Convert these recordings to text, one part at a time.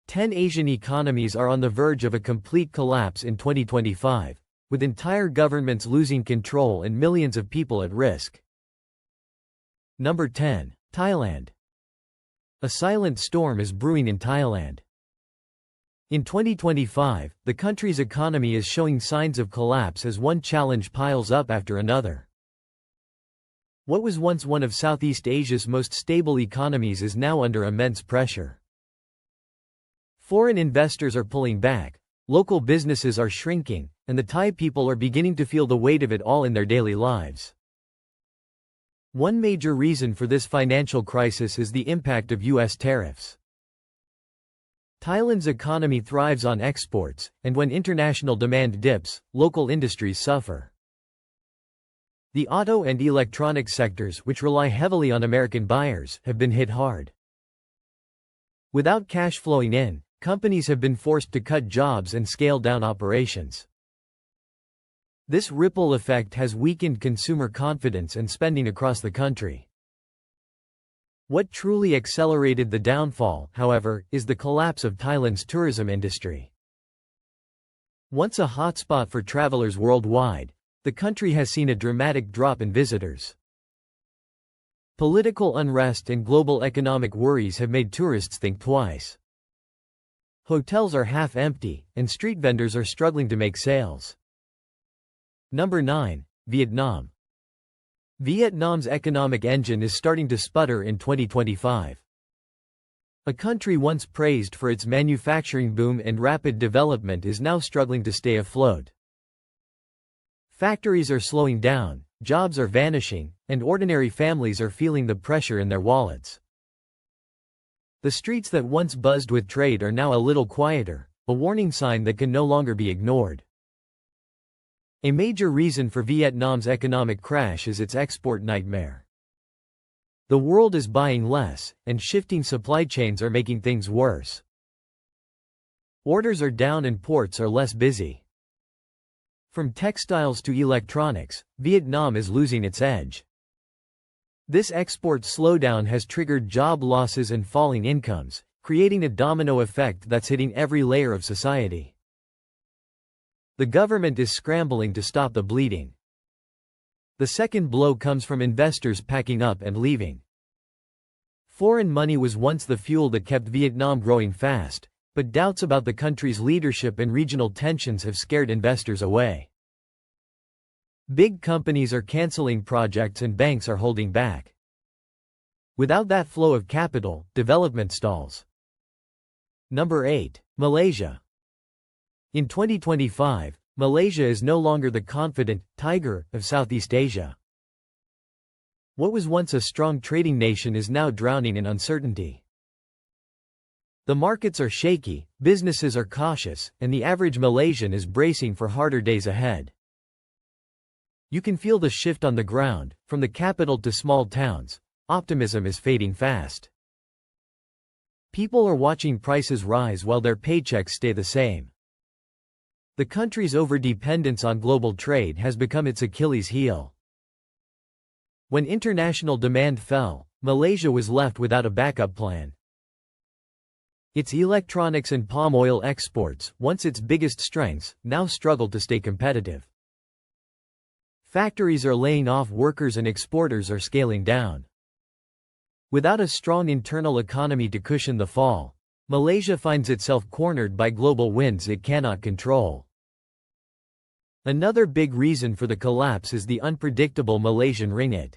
10 Asian economies are on the verge of a complete collapse in 2025, with entire governments losing control and millions of people at risk. Number 10. Thailand. A silent storm is brewing in Thailand. In 2025, the country's economy is showing signs of collapse as one challenge piles up after another. What was once one of Southeast Asia's most stable economies is now under immense pressure. Foreign investors are pulling back, local businesses are shrinking, and the Thai people are beginning to feel the weight of it all in their daily lives. One major reason for this financial crisis is the impact of U.S. tariffs. Thailand's economy thrives on exports, and when international demand dips, local industries suffer. The auto and electronics sectors, which rely heavily on American buyers, have been hit hard. Without cash flowing in, companies have been forced to cut jobs and scale down operations. This ripple effect has weakened consumer confidence and spending across the country. What truly accelerated the downfall, however, is the collapse of Thailand's tourism industry. Once a hotspot for travelers worldwide, the country has seen a dramatic drop in visitors. Political unrest and global economic worries have made tourists think twice. Hotels are half empty, and street vendors are struggling to make sales. Number 9. Vietnam. Vietnam's economic engine is starting to sputter in 2025. A country once praised for its manufacturing boom and rapid development is now struggling to stay afloat. Factories are slowing down, jobs are vanishing, and ordinary families are feeling the pressure in their wallets. The streets that once buzzed with trade are now a little quieter, a warning sign that can no longer be ignored. A major reason for Vietnam's economic crash is its export nightmare. The world is buying less, and shifting supply chains are making things worse. Orders are down and ports are less busy. From textiles to electronics, Vietnam is losing its edge. This export slowdown has triggered job losses and falling incomes, creating a domino effect that's hitting every layer of society. The government is scrambling to stop the bleeding. The second blow comes from investors packing up and leaving. Foreign money was once the fuel that kept Vietnam growing fast, but doubts about the country's leadership and regional tensions have scared investors away. Big companies are canceling projects and banks are holding back. Without that flow of capital, development stalls. Number 8. Malaysia. In 2025, Malaysia is no longer the confident tiger of Southeast Asia. What was once a strong trading nation is now drowning in uncertainty. The markets are shaky, businesses are cautious, and the average Malaysian is bracing for harder days ahead. You can feel the shift on the ground, from the capital to small towns. Optimism is fading fast. People are watching prices rise while their paychecks stay the same. The country's overdependence on global trade has become its Achilles heel. When international demand fell, Malaysia was left without a backup plan. Its electronics and palm oil exports, once its biggest strengths, now struggle to stay competitive. Factories are laying off workers and exporters are scaling down. Without a strong internal economy to cushion the fall, Malaysia finds itself cornered by global winds it cannot control. Another big reason for the collapse is the unpredictable Malaysian ringgit.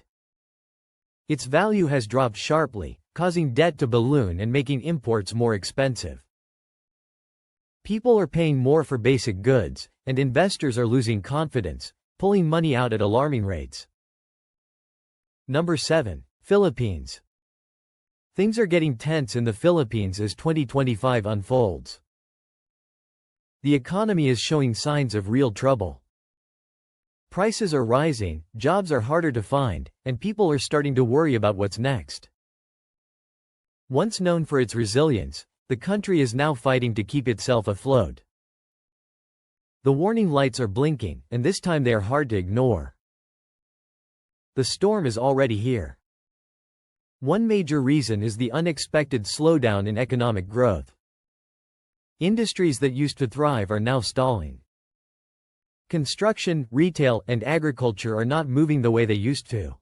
Its value has dropped sharply, causing debt to balloon and making imports more expensive. People are paying more for basic goods, and investors are losing confidence, pulling money out at alarming rates. Number 7. Philippines. Things are getting tense in the Philippines as 2025 unfolds. The economy is showing signs of real trouble. Prices are rising, jobs are harder to find, and people are starting to worry about what's next. Once known for its resilience, the country is now fighting to keep itself afloat. The warning lights are blinking, and this time they are hard to ignore. The storm is already here. One major reason is the unexpected slowdown in economic growth. Industries that used to thrive are now stalling. Construction, retail, and agriculture are not moving the way they used to.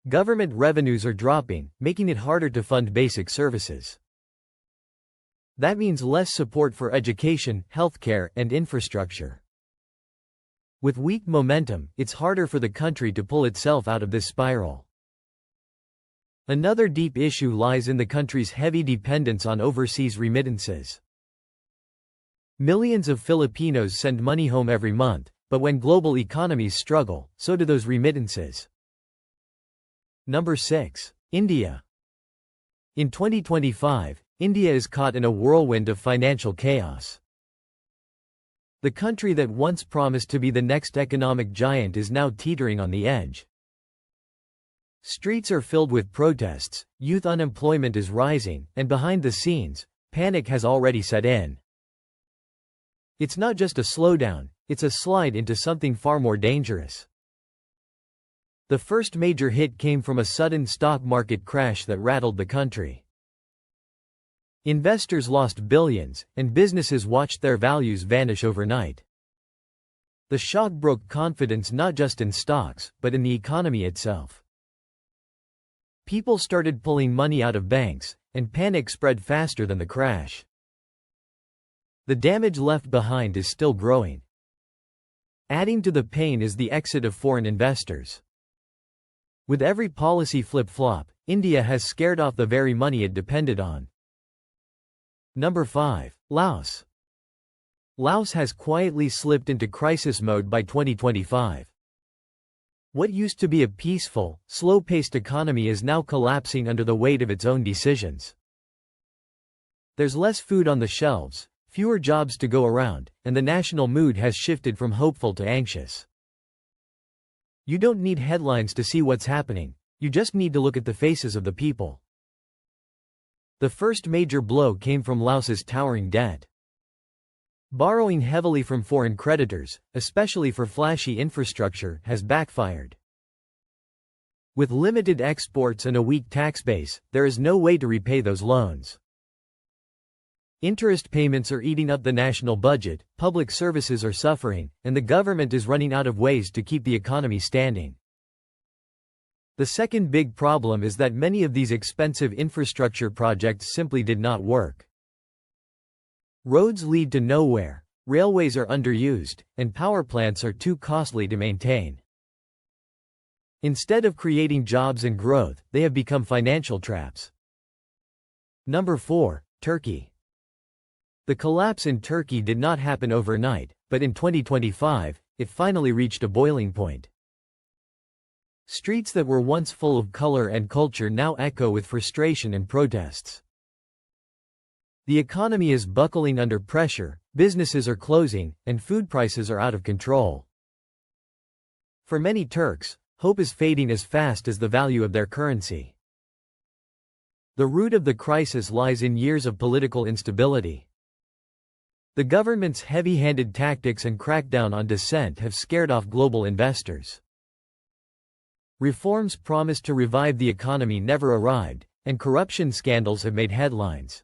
Government revenues are dropping, making it harder to fund basic services. That means less support for education, healthcare, and infrastructure. With weak momentum, it's harder for the country to pull itself out of this spiral. Another deep issue lies in the country's heavy dependence on overseas remittances. Millions of Filipinos send money home every month, but when global economies struggle, so do those remittances. Number 6. India. In 2025, India is caught in a whirlwind of financial chaos. The country that once promised to be the next economic giant is now teetering on the edge. Streets are filled with protests, youth unemployment is rising, and behind the scenes, panic has already set in. It's not just a slowdown, it's a slide into something far more dangerous. The first major hit came from a sudden stock market crash that rattled the country. Investors lost billions, and businesses watched their values vanish overnight. The shock broke confidence not just in stocks, but in the economy itself. People started pulling money out of banks, and panic spread faster than the crash. The damage left behind is still growing. Adding to the pain is the exit of foreign investors. With every policy flip-flop, India has scared off the very money it depended on. Number 5. Laos. Laos has quietly slipped into crisis mode by 2025. What used to be a peaceful, slow-paced economy is now collapsing under the weight of its own decisions. There's less food on the shelves, fewer jobs to go around, and the national mood has shifted from hopeful to anxious. You don't need headlines to see what's happening, you just need to look at the faces of the people. The first major blow came from Laos's towering debt. Borrowing heavily from foreign creditors, especially for flashy infrastructure, has backfired. With limited exports and a weak tax base, there is no way to repay those loans. Interest payments are eating up the national budget, public services are suffering, and the government is running out of ways to keep the economy standing. The second big problem is that many of these expensive infrastructure projects simply did not work. Roads lead to nowhere, railways are underused, and power plants are too costly to maintain. Instead of creating jobs and growth, they have become financial traps. Number 4. Turkey. The collapse in Turkey did not happen overnight, but in 2025, it finally reached a boiling point. Streets that were once full of color and culture now echo with frustration and protests. The economy is buckling under pressure, businesses are closing, and food prices are out of control. For many Turks, hope is fading as fast as the value of their currency. The root of the crisis lies in years of political instability. The government's heavy-handed tactics and crackdown on dissent have scared off global investors. Reforms promised to revive the economy never arrived, and corruption scandals have made headlines.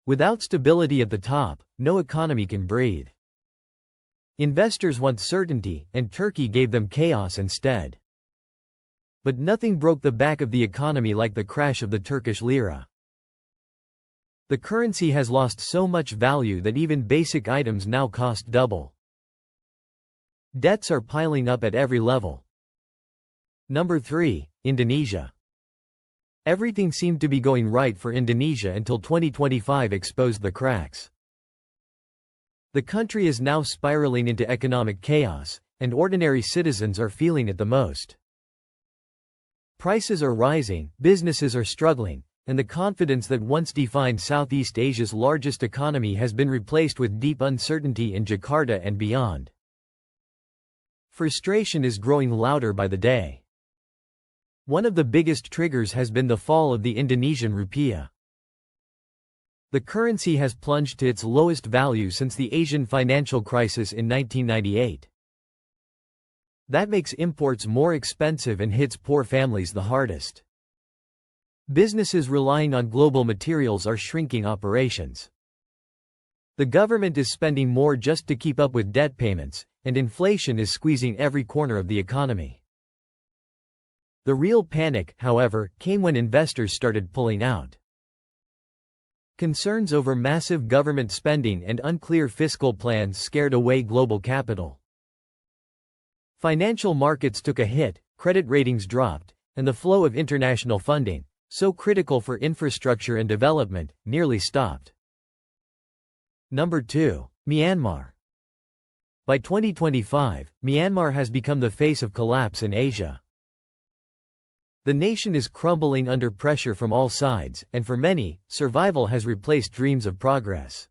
Without stability at the top, no economy can breathe. Investors want certainty, and Turkey gave them chaos instead. But nothing broke the back of the economy like the crash of the Turkish lira. The currency has lost so much value that even basic items now cost double. Debts are piling up at every level. Number 3. Indonesia. Everything seemed to be going right for Indonesia until 2025 exposed the cracks. The country is now spiraling into economic chaos, and ordinary citizens are feeling it the most. Prices are rising, businesses are struggling, and the confidence that once defined Southeast Asia's largest economy has been replaced with deep uncertainty in Jakarta and beyond. Frustration is growing louder by the day. One of the biggest triggers has been the fall of the Indonesian rupiah. The currency has plunged to its lowest value since the Asian financial crisis in 1998. That makes imports more expensive and hits poor families the hardest. Businesses relying on global materials are shrinking operations. The government is spending more just to keep up with debt payments, and inflation is squeezing every corner of the economy. The real panic, however, came when investors started pulling out. Concerns over massive government spending and unclear fiscal plans scared away global capital. Financial markets took a hit, credit ratings dropped, and the flow of international funding, so critical for infrastructure and development, nearly stopped. Number 2. Myanmar. By 2025, Myanmar has become the face of collapse in Asia. The nation is crumbling under pressure from all sides, and for many, survival has replaced dreams of progress.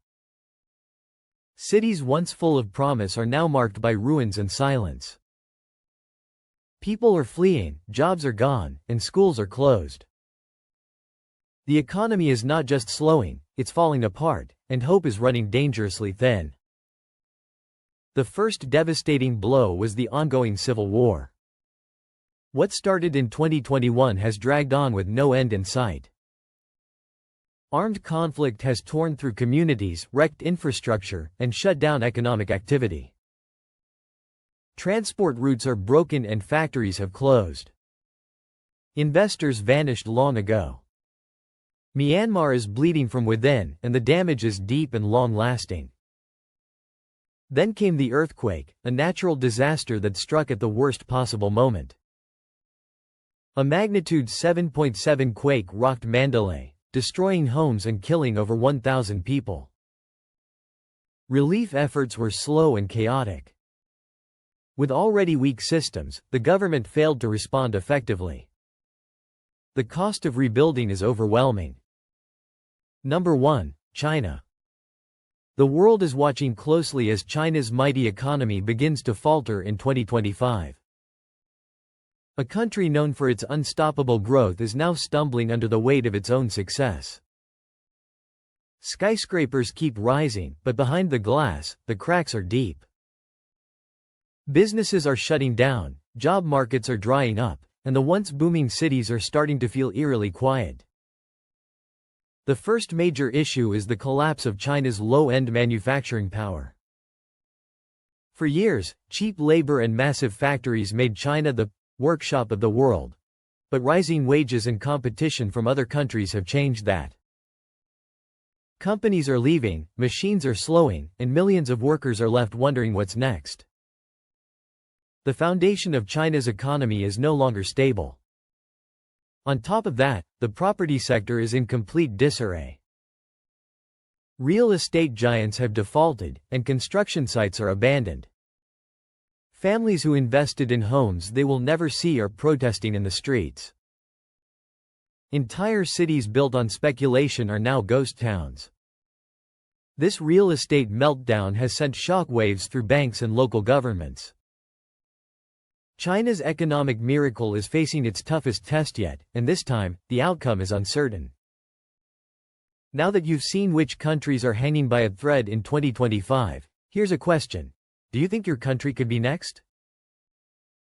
Cities once full of promise are now marked by ruins and silence. People are fleeing, jobs are gone, and schools are closed. The economy is not just slowing, it's falling apart, and hope is running dangerously thin. The first devastating blow was the ongoing civil war. What started in 2021 has dragged on with no end in sight. Armed conflict has torn through communities, wrecked infrastructure, and shut down economic activity. Transport routes are broken and factories have closed. Investors vanished long ago. Myanmar is bleeding from within, and the damage is deep and long-lasting. Then came the earthquake, a natural disaster that struck at the worst possible moment. A magnitude 7.7 quake rocked Mandalay, destroying homes and killing over 1,000 people. Relief efforts were slow and chaotic. With already weak systems, the government failed to respond effectively. The cost of rebuilding is overwhelming. Number 1. China. The world is watching closely as China's mighty economy begins to falter in 2025. A country known for its unstoppable growth is now stumbling under the weight of its own success. Skyscrapers keep rising, but behind the glass, the cracks are deep. Businesses are shutting down, job markets are drying up, and the once booming cities are starting to feel eerily quiet. The first major issue is the collapse of China's low-end manufacturing power. For years, cheap labor and massive factories made China the workshop of the world. But rising wages and competition from other countries have changed that. Companies are leaving, machines are slowing, and millions of workers are left wondering what's next. The foundation of China's economy is no longer stable. On top of that, the property sector is in complete disarray. Real estate giants have defaulted, and construction sites are abandoned. Families who invested in homes they will never see are protesting in the streets. Entire cities built on speculation are now ghost towns. This real estate meltdown has sent shockwaves through banks and local governments. China's economic miracle is facing its toughest test yet, and this time, the outcome is uncertain. Now that you've seen which countries are hanging by a thread in 2025, here's a question. Do you think your country could be next?